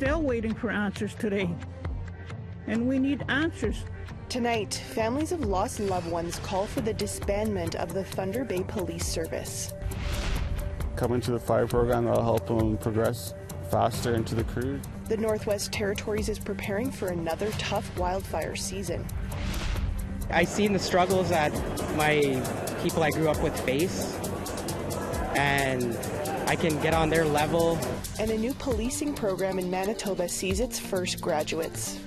still waiting for answers today, and we need answers. Tonight, families of lost loved ones call for the disbandment of the Thunder Bay Police Service. Coming to the fire program that'll help them progress faster into the crew. The Northwest Territories is preparing for another tough wildfire season. I've seen the struggles that my people I grew up with face, and I can get on their level. And a new policing program in Manitoba sees its first graduates.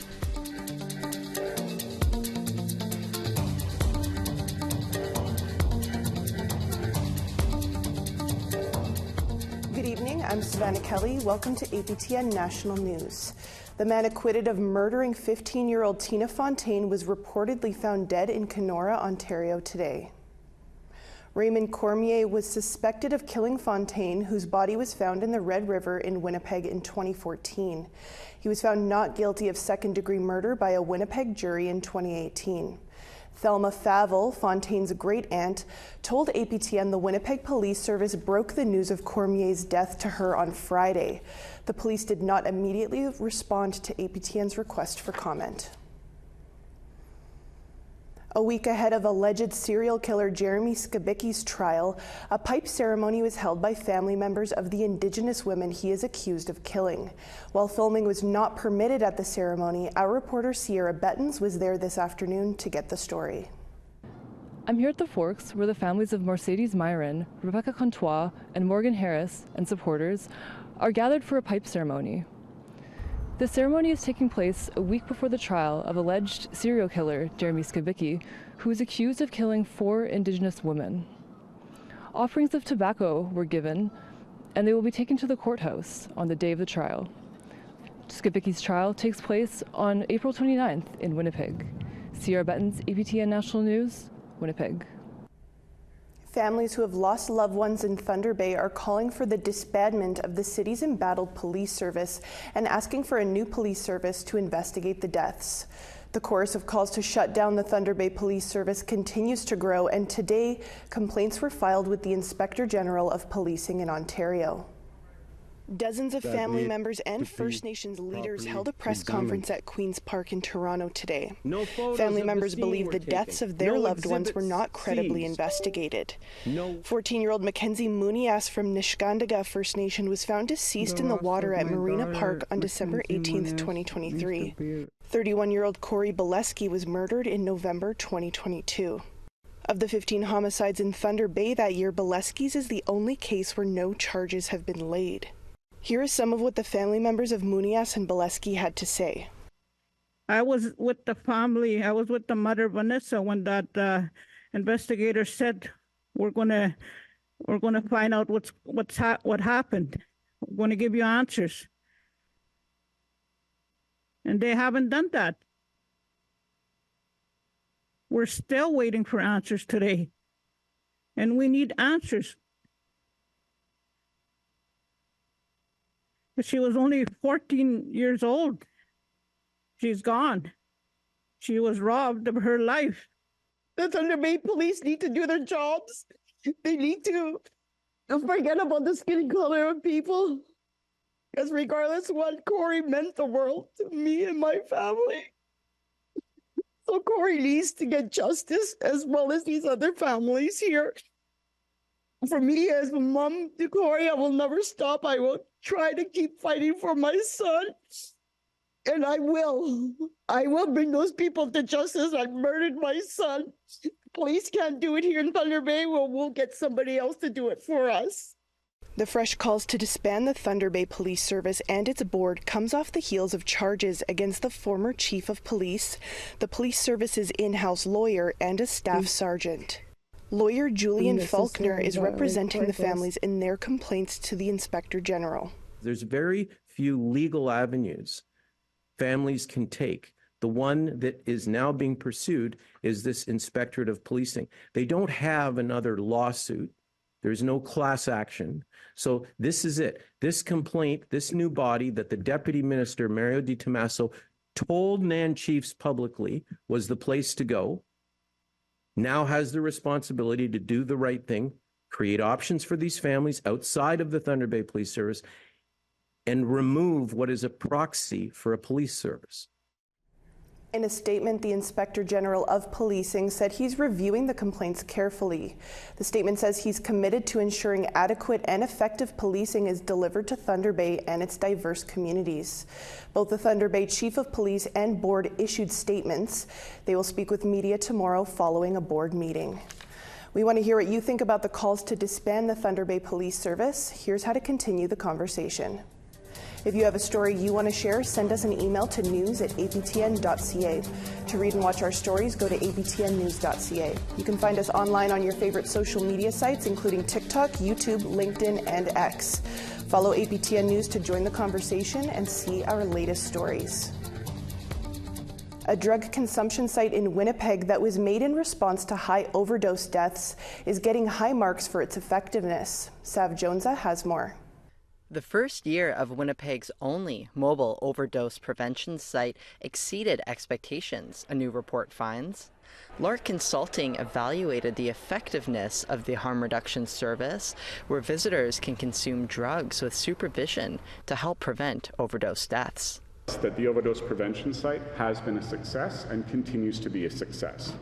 Good evening, I'm Savannah Kelly. Welcome to APTN National News. The man acquitted of murdering 15-year-old Tina Fontaine was reportedly found dead in Kenora, Ontario today. Raymond Cormier was suspected of killing Fontaine, whose body was found in the Red River in Winnipeg in 2014. He was found not guilty of second-degree murder by a Winnipeg jury in 2018. Thelma Favell, Fontaine's great-aunt, told APTN the Winnipeg Police Service broke the news of Cormier's death to her on Friday. The police did not immediately respond to APTN's request for comment. A week ahead of alleged serial killer Jeremy Skibicki's trial, a pipe ceremony was held by family members of the Indigenous women he is accused of killing. While filming was not permitted at the ceremony, our reporter Sierra Bettens was there this afternoon to get the story. I'm here at the Forks, where the families of Mercedes Myron, Rebecca Contois, and Morgan Harris and supporters are gathered for a pipe ceremony. The ceremony is taking place a week before the trial of alleged serial killer Jeremy Skibicki, who is accused of killing 4 Indigenous women. Offerings of tobacco were given, and they will be taken to the courthouse on the day of the trial. Skibicki's trial takes place on April 29th in Winnipeg. Sierra Bettens, APTN National News, Winnipeg. Families who have lost loved ones in Thunder Bay are calling for the disbandment of the city's embattled police service and asking for a new police service to investigate the deaths. The chorus of calls to shut down the Thunder Bay Police Service continues to grow, and today complaints were filed with the Inspector General of Policing in Ontario. Dozens of family members and First Nations leaders held a press conference at Queen's Park in Toronto today. Family members believe the deaths of their loved ones were not credibly investigated. 14-year-old Mackenzie Munias from Niskandaga First Nation was found deceased in the water at Marina Park on December 18, 2023. 31-year-old Corey Boleski was murdered in November 2022. Of the 15 homicides in Thunder Bay that year, Boleski's is the only case where no charges have been laid. Here is some of what the family members of Munias and Boleski had to say. I was with the family. I was with the mother, Vanessa, when that investigator said, "We're gonna find out what happened. We're gonna give you answers," and they haven't done that. We're still waiting for answers today, and we need answers. But she was only 14 years old. She's gone. She was robbed of her life. The Thunder Bay Police need to do their jobs. They need to forget about the skin color of people. Because regardless of what, Corey meant the world to me and my family. So Corey needs to get justice as well as these other families here. For me, as a mom to Corey, I will never stop. I will try to keep fighting for my son. And I will. I will bring those people to justice that murdered my son. Police can't do it here in Thunder Bay. Well, we'll get somebody else to do it for us. The fresh calls to disband the Thunder Bay Police Service and its board comes off the heels of charges against the former chief of police, the police service's in-house lawyer, and a staff sergeant. Lawyer Julian Faulkner is representing the families in their complaints to the Inspector General. There's very few legal avenues families can take. The one that is now being pursued is this Inspectorate of Policing. They don't have another lawsuit. There's no class action. So this is it. This complaint, this new body that the Deputy Minister, Mario Di Tommaso, told NAN chiefs publicly was the place to go, now has the responsibility to do the right thing, create options for these families outside of the Thunder Bay Police Service, and remove what is a proxy for a police service. In a statement, the Inspector General of Policing said he's reviewing the complaints carefully. The statement says he's committed to ensuring adequate and effective policing is delivered to Thunder Bay and its diverse communities. Both the Thunder Bay Chief of Police and Board issued statements. They will speak with media tomorrow following a board meeting. We want to hear what you think about the calls to disband the Thunder Bay Police Service. Here's how to continue the conversation. If you have a story you want to share, send us an email to news@aptn.ca. To read and watch our stories, go to aptnnews.ca. You can find us online on your favorite social media sites, including TikTok, YouTube, LinkedIn, and X. Follow APTN News to join the conversation and see our latest stories. A drug consumption site in Winnipeg that was made in response to high overdose deaths is getting high marks for its effectiveness. Sav Jonesa has more. The first year of Winnipeg's only mobile overdose prevention site exceeded expectations, a new report finds. Lark Consulting evaluated the effectiveness of the harm reduction service, where visitors can consume drugs with supervision to help prevent overdose deaths. That the overdose prevention site has been a success and continues to be a success.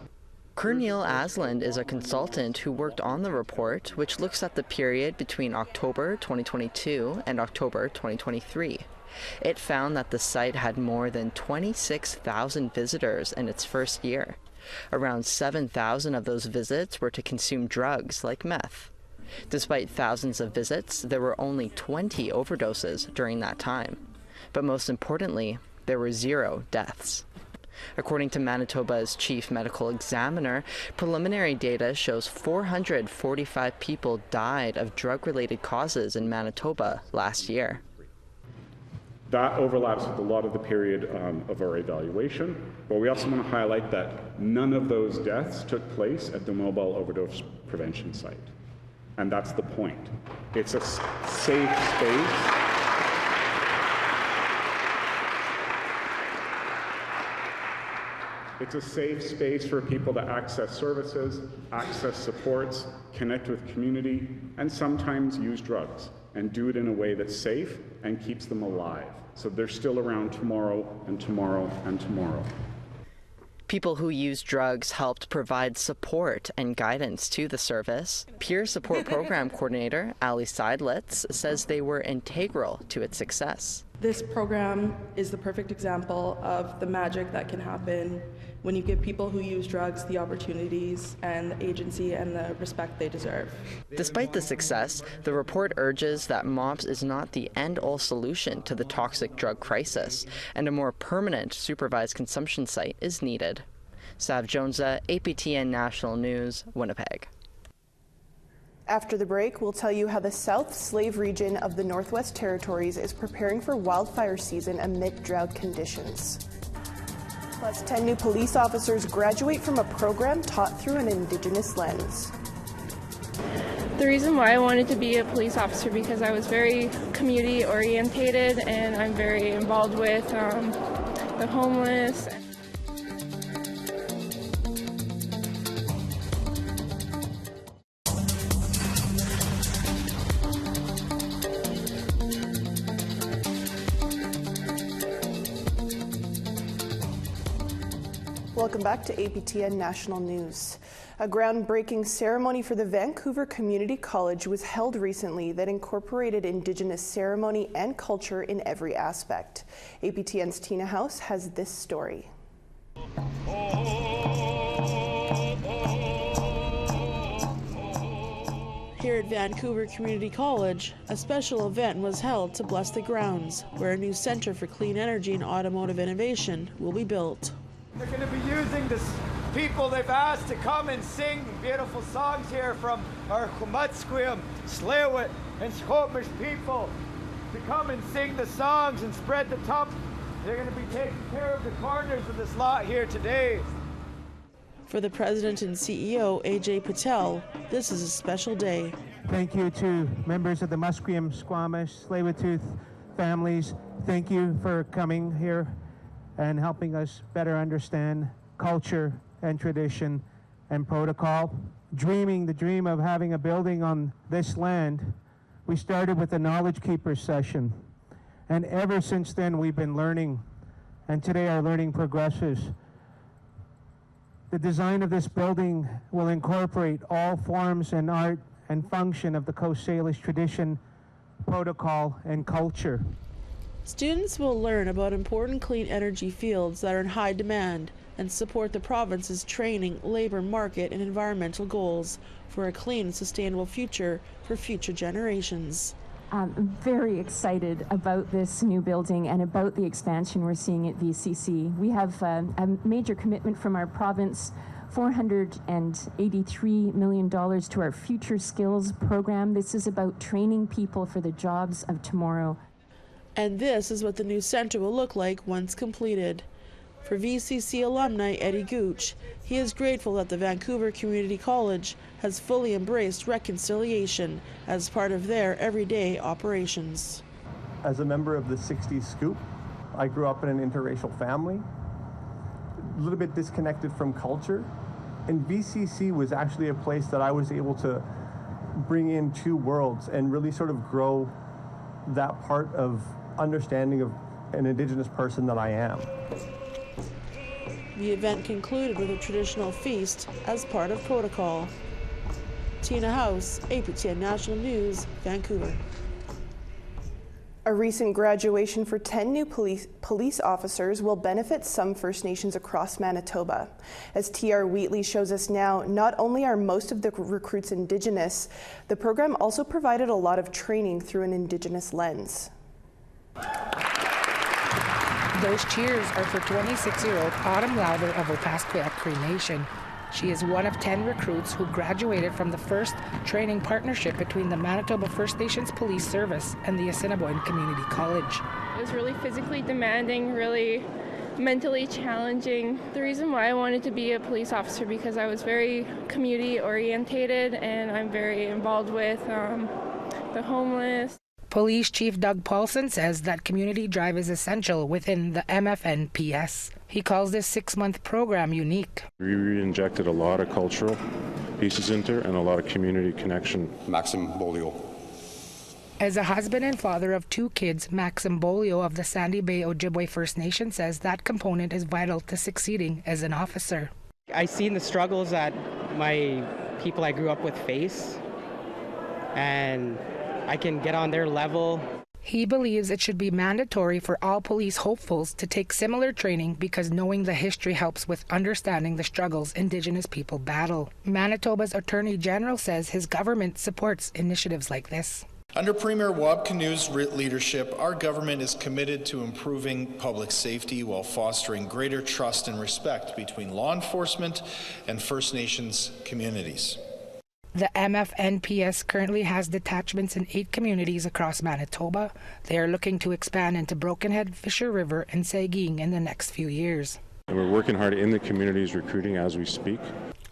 Cardinal Asland is a consultant who worked on the report, which looks at the period between October 2022 and October 2023. It found that the site had more than 26,000 visitors in its first year. Around 7,000 of those visits were to consume drugs like meth. Despite thousands of visits, there were only 20 overdoses during that time. But most importantly, there were 0 deaths. According to Manitoba's chief medical examiner, preliminary data shows 445 people died of drug-related causes in Manitoba last year. That overlaps with a lot of the period of our evaluation, but we also want to highlight that none of those deaths took place at the mobile overdose prevention site. And that's the point. It's a safe space. It's a safe space for people to access services, access supports, connect with community, and sometimes use drugs, and do it in a way that's safe and keeps them alive. So they're still around tomorrow and tomorrow and tomorrow. People who use drugs helped provide support and guidance to the service. Peer Support Program Coordinator Ali Seidlitz says they were integral to its success. This program is the perfect example of the magic that can happen when you give people who use drugs the opportunities and the agency and the respect they deserve. Despite the success, the report urges that MOPS is not the end-all solution to the toxic drug crisis, and a more permanent supervised consumption site is needed. Sav Jonesa, APTN National News, Winnipeg. After the break, we'll tell you how the South Slave region of the Northwest Territories is preparing for wildfire season amid drought conditions. Plus, 10 new police officers graduate from a program taught through an Indigenous lens. The reason why I wanted to be a police officer because I was very community orientated and I'm very involved with the homeless. Welcome back to APTN National News. A groundbreaking ceremony for the Vancouver Community College was held recently that incorporated Indigenous ceremony and culture in every aspect. APTN's Tina House has this story. Here at Vancouver Community College, a special event was held to bless the grounds, where a new Centre for Clean Energy and Automotive Innovation will be built. They're going to be using the people they've asked to come and sing beautiful songs here from our Kumatsquim, Slewit, and Squamish people to come and sing the songs and spread the tump. They're going to be taking care of the corners of this lot here today. For the President and CEO, AJ Patel, this is a special day. Thank you to members of the Musqueam, Squamish, Tsleil-Waututh families. Thank you for coming here and helping us better understand culture and tradition and protocol. Dreaming the dream of having a building on this land, we started with a Knowledge Keepers session. And ever since then, we've been learning, and today our learning progresses. The design of this building will incorporate all forms and art and function of the Coast Salish tradition, protocol, and culture. Students will learn about important clean energy fields that are in high demand and support the province's training, labor market, and environmental goals for a clean and sustainable future for future generations. I'm very excited about this new building and about the expansion we're seeing at VCC. We have a major commitment from our province, $483 million to our Future Skills program. This is about training people for the jobs of tomorrow. And this is what the new center will look like once completed. For VCC alumni Eddie Gooch, he is grateful that the Vancouver Community College has fully embraced reconciliation as part of their everyday operations. As a member of the 60s Scoop, I grew up in an interracial family, a little bit disconnected from culture, and VCC was actually a place that I was able to bring in two worlds and really sort of grow that part of understanding of an Indigenous person that I am. The event concluded with a traditional feast as part of protocol. Tina House, APTN National News, Vancouver. A recent graduation for 10 new police officers will benefit some First Nations across Manitoba. As TR Wheatley shows us now, not only are most of the recruits Indigenous, the program also provided a lot of training through an Indigenous lens. Those cheers are for 26-year-old Autumn Lowther of Opaskwayak Cree Nation. She is one of 10 recruits who graduated from the first training partnership between the Manitoba First Nations Police Service and the Assiniboine Community College. It was really physically demanding, really mentally challenging. The reason why I wanted to be a police officer because I was very community orientated and I'm very involved with the homeless. Police Chief Doug Paulson says that community drive is essential within the MFNPS. He calls this 6-month program unique. We re-injected a lot of cultural pieces into it and a lot of community connection. Maxim Bolio. As a husband and father of 2 kids, Maxim Bolio of the Sandy Bay Ojibwe First Nation says that component is vital to succeeding as an officer. I've seen the struggles that my people I grew up with face, and I can get on their level. He believes it should be mandatory for all police hopefuls to take similar training because knowing the history helps with understanding the struggles Indigenous people battle. Manitoba's Attorney General says his government supports initiatives like this. Under Premier Wab Kinu's leadership, our government is committed to improving public safety while fostering greater trust and respect between law enforcement and First Nations communities. The MFNPS currently has detachments in 8 communities across Manitoba. They are looking to expand into Brokenhead, Fisher River, and Saging in the next few years. And we're working hard in the communities recruiting as we speak.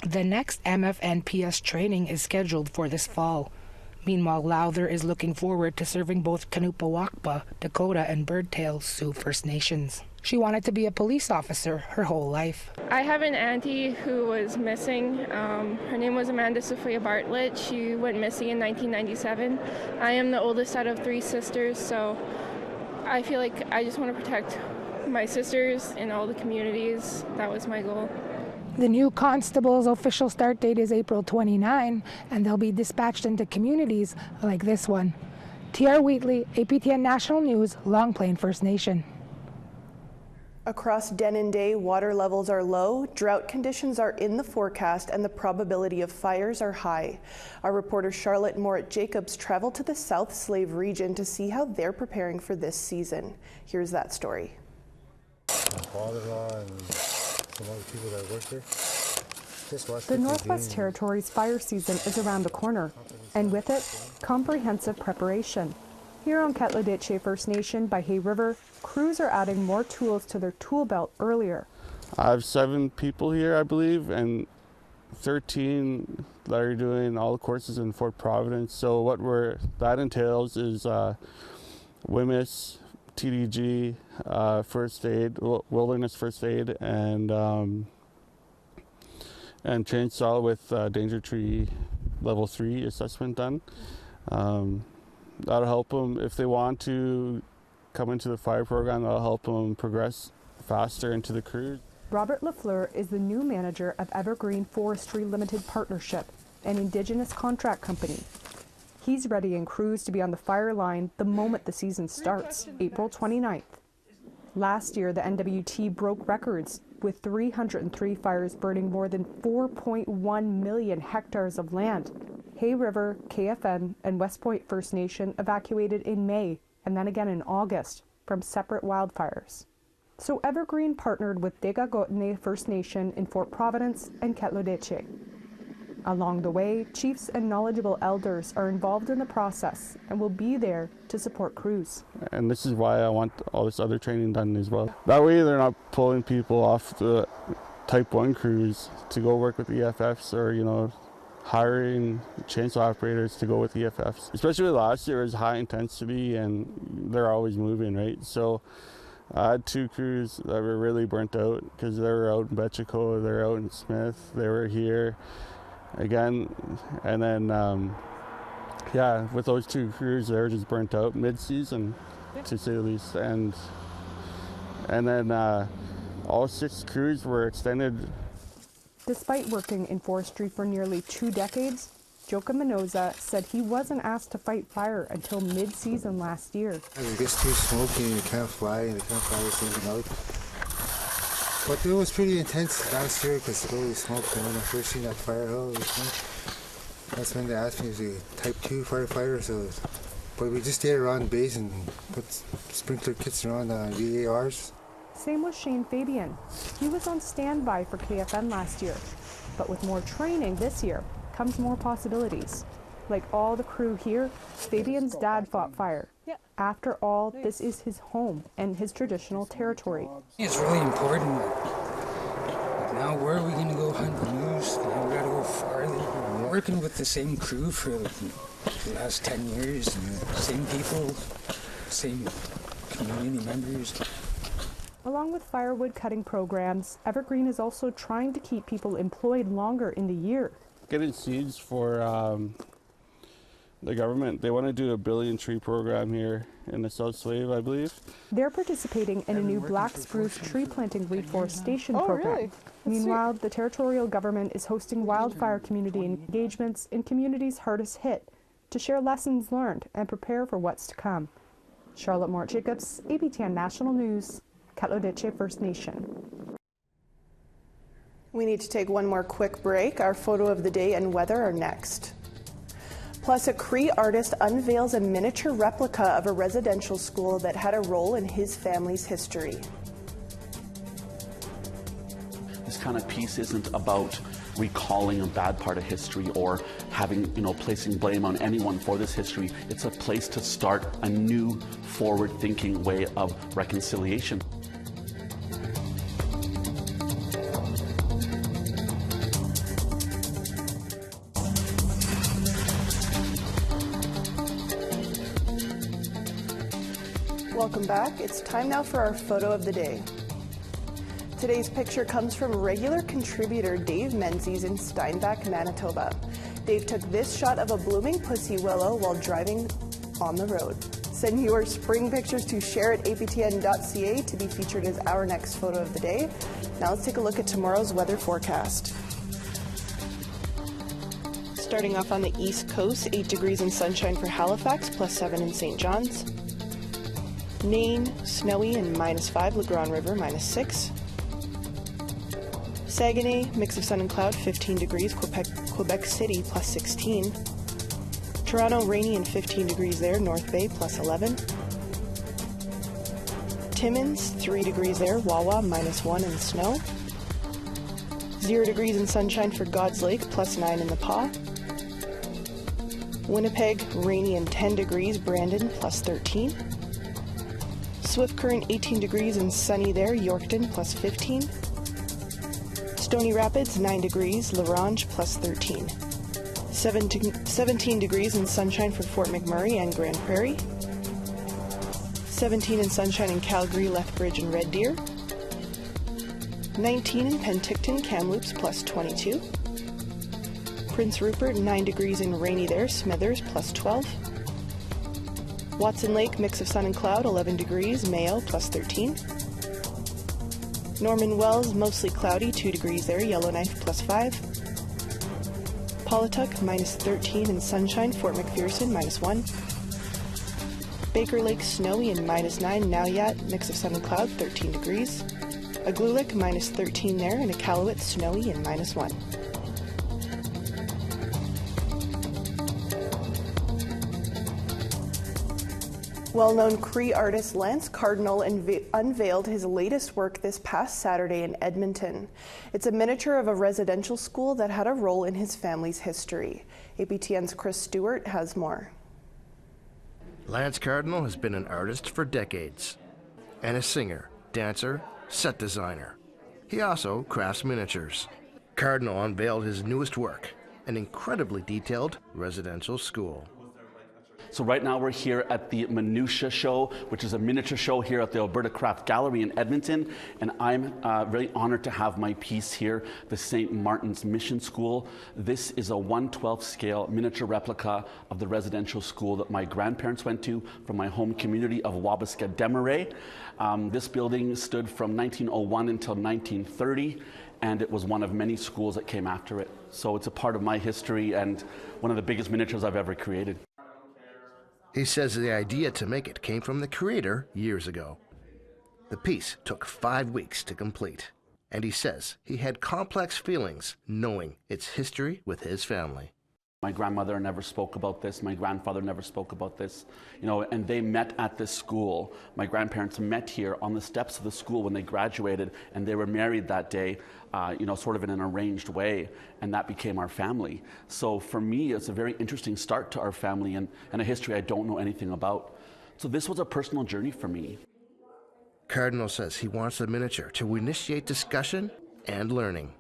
The next MFNPS training is scheduled for this fall. Meanwhile, Lowther is looking forward to serving both Kanupa-Wakpa, Dakota, and Birdtail Sioux First Nations. She wanted to be a police officer her whole life. I have an auntie who was missing. Her name was Amanda Sophia Bartlett. She went missing in 1997. I am the oldest out of 3 sisters, so I feel like I just want to protect my sisters in all the communities. That was my goal. The new constable's official start date is April 29, and they'll be dispatched into communities like this one. TR Wheatley, APTN National News, Long Plain First Nation. Across Denendeh, water levels are low, drought conditions are in the forecast, and the probability of fires are high. Our reporter Charlotte Morit-Jacobs traveled to the South Slave region to see how they're preparing for this season. Here's that story. My father-in-law and some other people that work there. The Northwest Territories fire season is around the corner, and with it, comprehensive preparation. Here on Ketladitche First Nation by Hay River, crews are adding more tools to their tool belt earlier. I have 7 people here, I believe, and 13 that are doing all the courses in Fort Providence. So what that entails is WMIS, TDG, first aid, wilderness first aid, and chainsaw with danger tree level 3 assessment done. That'll help them if they want to come into the fire program that'll help them progress faster into the cruise. Robert Lafleur is the new manager of Evergreen Forestry Limited Partnership, an Indigenous contract company. He's readying crews to be on the fire line the moment the season starts, April 29th. Last year, the NWT broke records, with 303 fires burning more than 4.1 million hectares of land. Hay River, KFN, and West Point First Nation evacuated in May and then again in August from separate wildfires. So Evergreen partnered with Degagotne First Nation in Fort Providence and Ketlodeche. Along the way, chiefs and knowledgeable elders are involved in the process and will be there to support crews. And this is why I want all this other training done as well. That way they're not pulling people off the Type 1 crews to go work with EFFs or, you know, hiring chainsaw operators to go with EFFs. Especially last year, it was high intensity and they're always moving, right? So I had 2 crews that were really burnt out because they were out in Betchico, they were out in Smith, they were here again, and then yeah, with those 2 crews they were just burnt out mid-season, to say the least, and then all 6 crews were extended. Despite working in forestry for nearly 2 decades, Joka Minoza said he wasn't asked to fight fire until mid-season last year. It gets too smoky and you can't fly and you can't fly something out. But it was pretty intense last year because it always smoked, and when I first seen that fire, that's when they asked me to be Type 2 firefighter. So, but we just stayed around base and put sprinkler kits around the VARs. Same with Shane Fabian. He was on standby for KFN last year, but with more training this year comes more possibilities. Like all the crew here, Fabian's dad fought fire. After all, this is his home and his traditional territory. It's really important. Now where are we going to go hunt moose? Now we got to go farther. We're working with the same crew for the last 10 years. Same people, same community members. Along with firewood cutting programs, Evergreen is also trying to keep people employed longer in the year. Getting seeds for the government. They want to do a 1 billion tree program here in the South Slave, I believe. They're participating in a new black spruce tree planting reforestation program. Really? Meanwhile, the territorial government is hosting wildfire community engagements in communities hardest hit to share lessons learned and prepare for what's to come. Charlotte Mort-Jacobs, APTN National News, Ketlodeche First Nation. We need to take one more quick break. Our photo of the day and weather are next. Plus, a Cree artist unveils a miniature replica of a residential school that had a role in his family's history. This kind of piece isn't about recalling a bad part of history or having, placing blame on anyone for this history. It's a place to start a new forward-thinking way of reconciliation. Welcome back. It's time now for our photo of the day. Today's picture comes from regular contributor Dave Menzies in Steinbach, Manitoba. Dave took this shot of a blooming pussy willow while driving on the road. Send your spring pictures to share@aptn.ca to be featured as our next photo of the day. Now let's take a look at tomorrow's weather forecast. Starting off on the east coast, 8 degrees and sunshine for Halifax, +7 in St. John's. Nain, snowy and -5, Le Grand River, -6. Saguenay, mix of sun and cloud, 15 degrees, Quebec City, +16. Toronto, rainy and 15 degrees there, North Bay, +11. Timmins, 3 degrees there, Wawa, -1 and snow. 0 degrees and sunshine for God's Lake, +9 in the Pas. Winnipeg, rainy and 10 degrees, Brandon, +13. Swift Current, 18 degrees and sunny there, Yorkton, +15. Stony Rapids, 9 degrees, La Ronge, +13. 17 degrees and sunshine for Fort McMurray and Grand Prairie. 17 and sunshine in Calgary, Lethbridge and Red Deer. 19 in Penticton, Kamloops, +22. Prince Rupert, 9 degrees and rainy there, Smithers, +12. Watson Lake, mix of sun and cloud, 11 degrees. Mayo, plus 13. Norman Wells, mostly cloudy, 2 degrees there. Yellowknife, plus 5. Paulatuck, minus 13 and sunshine. Fort McPherson, minus 1. Baker Lake, snowy and minus 9. Nauyat, mix of sun and cloud, 13 degrees. Aglulic, minus 13 there. And Iqaluit, snowy and minus 1. Well-known Cree artist Lance Cardinal unveiled his latest work this past Saturday in Edmonton. It's a miniature of a residential school that had a role in his family's history. APTN's Chris Stewart has more. Lance Cardinal has been an artist for decades, and a singer, dancer, set designer. He also crafts miniatures. Cardinal unveiled his newest work, an incredibly detailed residential school. So right now we're here at the Minutia Show, which is a miniature show here at the Alberta Craft Gallery in Edmonton. And I'm really honored to have my piece here, the St. Martin's Mission School. This is a 1/12 scale miniature replica of the residential school that my grandparents went to from my home community of Wabasca Desmarais. This building stood from 1901 until 1930. And it was one of many schools that came after it. So it's a part of my history and one of the biggest miniatures I've ever created. He says the idea to make it came from the creator years ago. The piece took 5 weeks to complete, and he says he had complex feelings knowing its history with his family. My grandmother never spoke about this. My grandfather never spoke about this. You know, and they met at this school. My grandparents met here on the steps of the school when they graduated, and they were married that day, you know, sort of in an arranged way, and that became our family. So for me, it's a very interesting start to our family and a history I don't know anything about. So this was a personal journey for me. Cardinal says he wants the miniature to initiate discussion and learning.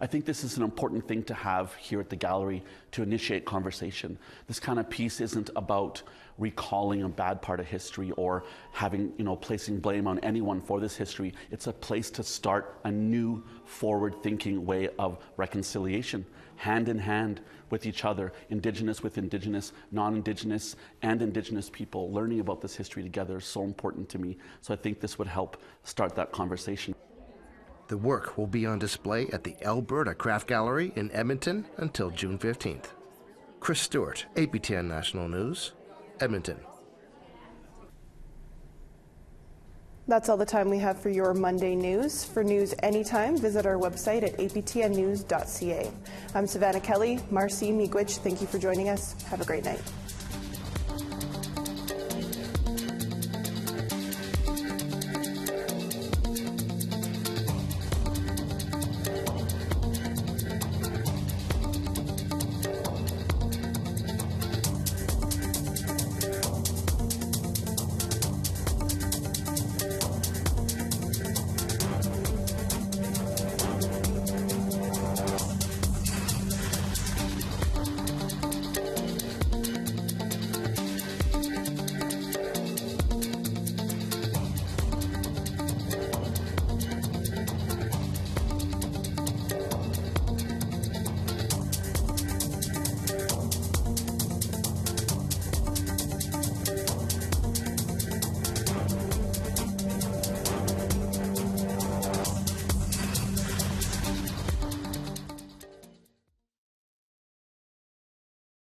I think this is an important thing to have here at the gallery to initiate conversation. This kind of piece isn't about recalling a bad part of history or having, you know, placing blame on anyone for this history. It's a place to start a new forward-thinking way of reconciliation, hand in hand with each other, Indigenous with Indigenous, non-Indigenous and Indigenous people. Learning about this history together is so important to me. So I think this would help start that conversation. The work will be on display at the Alberta Craft Gallery in Edmonton until June 15th. Chris Stewart, APTN National News, Edmonton. That's all the time we have for your Monday news. For news anytime, visit our website at aptnnews.ca. I'm Savannah Kelly. Marcy Miigwech, thank you for joining us. Have a great night.